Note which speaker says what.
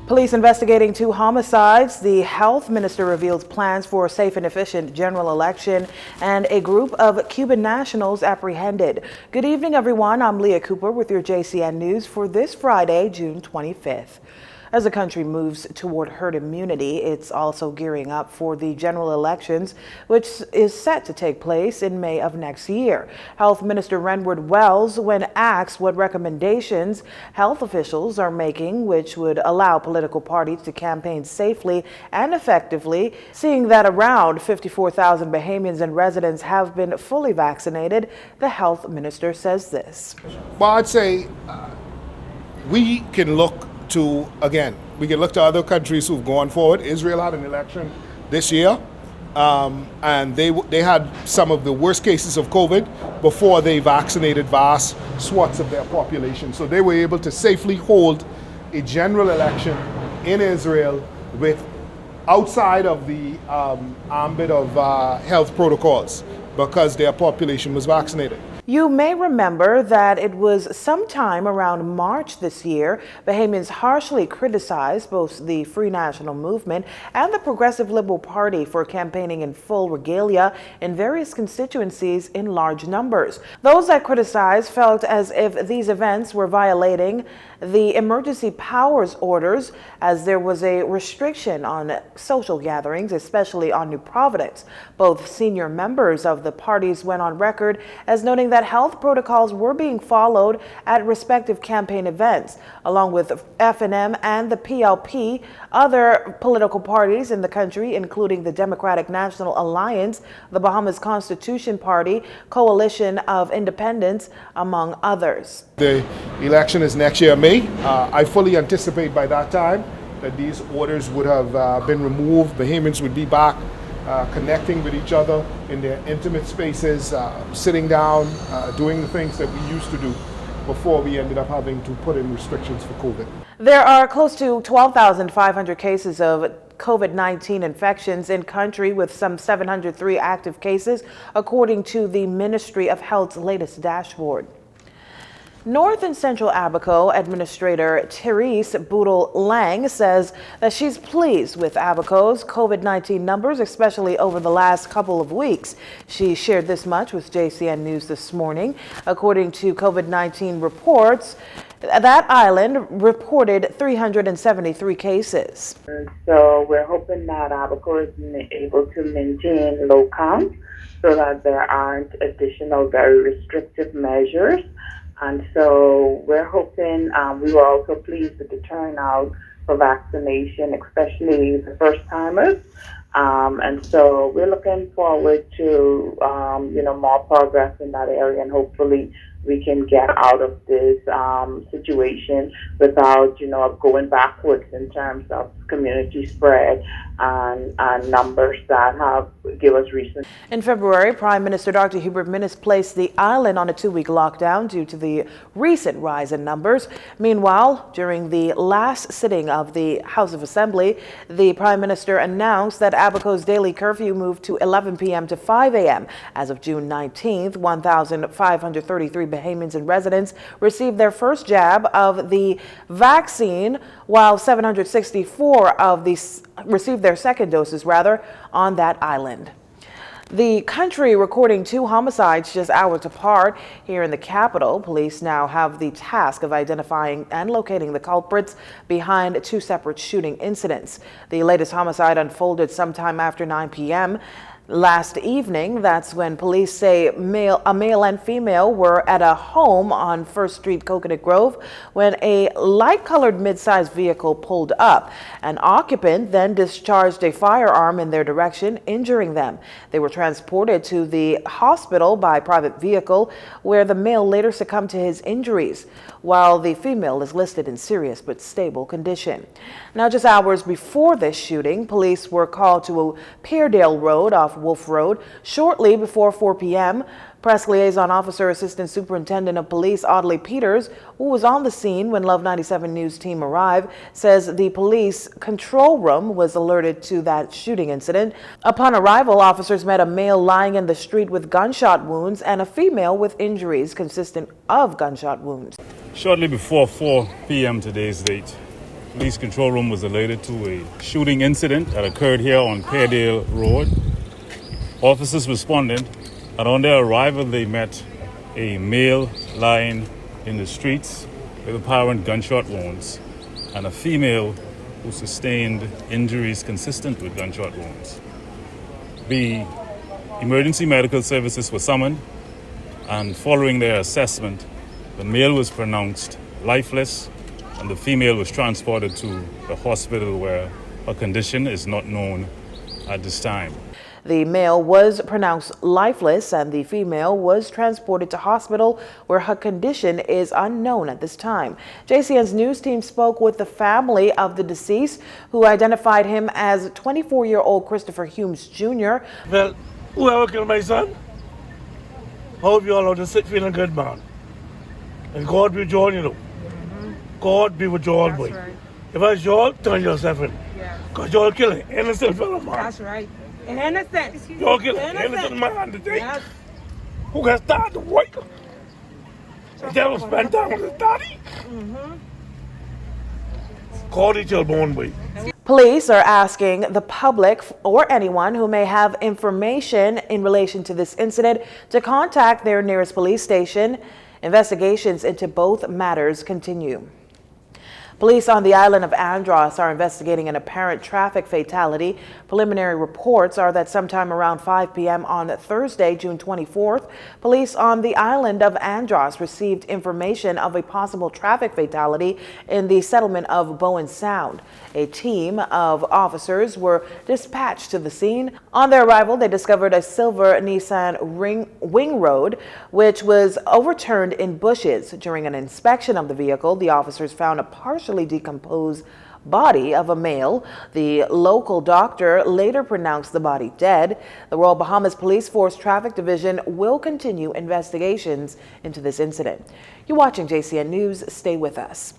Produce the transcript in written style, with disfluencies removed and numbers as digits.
Speaker 1: Police investigating 2 homicides. The health minister reveals plans for a safe and efficient general election, and a group of Cuban nationals apprehended. Good evening, everyone. I'm Leah Cooper with your JCN News for this Friday, June 25th. As the country moves toward herd immunity, it's also gearing up for the general elections, which is set to take place in May of next year. Health Minister Renward Wells, when asked what recommendations health officials are making, which would allow political parties to campaign safely and effectively, seeing that around 54,000 Bahamians and residents have been fully vaccinated, the health minister says this.
Speaker 2: Well, I'd say we can look to, again, we can look to other countries who've gone forward. Israel had an election this year, and they had some of the worst cases of COVID before they vaccinated vast swaths of their population. So they were able to safely hold a general election in Israel with outside of the ambit of health protocols because their population was vaccinated.
Speaker 1: You may remember that it was sometime around March this year, Bahamians harshly criticized both the Free National Movement and the Progressive Liberal Party for campaigning in full regalia in various constituencies in large numbers. Those that criticized felt as if these events were violating the emergency powers orders, as there was a restriction on social gatherings, especially on New Providence. Both senior members of the parties went on record as noting that health protocols were being followed at respective campaign events. Along with FNM and the PLP, other political parties in the country, including the Democratic National Alliance, the Bahamas Constitution Party, Coalition of Independents, among others.
Speaker 2: The election is next year, May. I fully anticipate by that time that these orders would have been removed. Bahamians would be back connecting with each other in their intimate spaces, sitting down, doing the things that we used to do before we ended up having to put in restrictions for COVID.
Speaker 1: There are close to 12,500 cases of COVID-19 infections in country, with some 703 active cases, according to the Ministry of Health's latest dashboard. North and Central Abaco Administrator Therese Boodle Lang says that she's pleased with Abaco's COVID-19 numbers, especially over the last couple of weeks. She shared this much with JCN News this morning. According to COVID-19 reports, that island reported 373 cases.
Speaker 3: So we're hoping that Abaco is able to maintain low counts so that there aren't additional very restrictive measures. And so we're hoping, we were also pleased with the turnout for vaccination, especially the first-timers. And so we're looking forward to, more progress in that area, and hopefully we can get out of this situation without, going backwards in terms of community spread and numbers that have give us reason.
Speaker 1: In February, Prime Minister Dr. Hubert Minnis placed the island on a 2-week lockdown due to the recent rise in numbers. Meanwhile, during the last sitting of the House of Assembly, the Prime Minister announced that Abaco's daily curfew moved to 11 p.m. to 5 a.m. As of June 19th, 1,533 Bahamians and residents received their first jab of the vaccine, while 764 of these received their second doses on that island. The country recording 2 homicides just hours apart. Here in the capital, police now have the task of identifying and locating the culprits behind 2 separate shooting incidents. The latest homicide unfolded sometime after 9 p.m. last evening. That's when police say a male and female were at a home on 1st Street, Coconut Grove, when a light-colored mid-sized vehicle pulled up. An occupant then discharged a firearm in their direction, injuring them. They were transported to the hospital by private vehicle, where the male later succumbed to his injuries, while the female is listed in serious but stable condition. Now, just hours before this shooting, police were called to Peardale Road off Wolf Road shortly before 4 p.m. Press Liaison Officer Assistant Superintendent of Police Audley Peters, who was on the scene when Love 97 News team arrived, says the police control room was alerted to that shooting incident. Upon arrival, officers met a male lying in the street with gunshot wounds and a female with injuries consistent of gunshot wounds.
Speaker 4: Shortly before 4 p.m. today's date, Police control room was alerted to a shooting incident that occurred here on Peardale Road. Officers responded, and on their arrival, they met a male lying in the streets with apparent gunshot wounds and a female who sustained injuries consistent with gunshot wounds. The emergency medical services were summoned, and following their assessment, the male was pronounced lifeless and the female was transported to the hospital where her condition is not known at this time.
Speaker 1: The male was pronounced lifeless and the female was transported to hospital where her condition is unknown at this time. JCN's news team spoke with the family of the deceased, who identified him as 24-year-old Christopher Humes Jr.
Speaker 5: Well, whoever killed my son, hope you all are just sit feeling good, man. And God be with you all, you know. God be with you all, boy.
Speaker 6: Right.
Speaker 5: If I was you all, turn yourself in.
Speaker 6: Yeah.
Speaker 5: Because you all killing innocent fellow, man.
Speaker 6: That's right. Innocent.
Speaker 5: You all killing innocent man today.
Speaker 6: Yes.
Speaker 5: Who got started to work. And they will spend time with his daddy. God is your born, boy.
Speaker 1: Police are asking the public or anyone who may have information in relation to this incident to contact their nearest police station. Investigations into both matters continue. Police on the island of Andros are investigating an apparent traffic fatality. Preliminary reports are that sometime around 5 p.m. on Thursday, June 24th, police on the island of Andros received information of a possible traffic fatality in the settlement of Bowen Sound. A team of officers were dispatched to the scene. On their arrival, they discovered a silver Nissan Wing Road, which was overturned in bushes. During an inspection of the vehicle, the officers found a partially decomposed body of a male. The local doctor later pronounced the body dead. The Royal Bahamas Police Force Traffic Division will continue investigations into this incident. You're watching JCN News. Stay with us.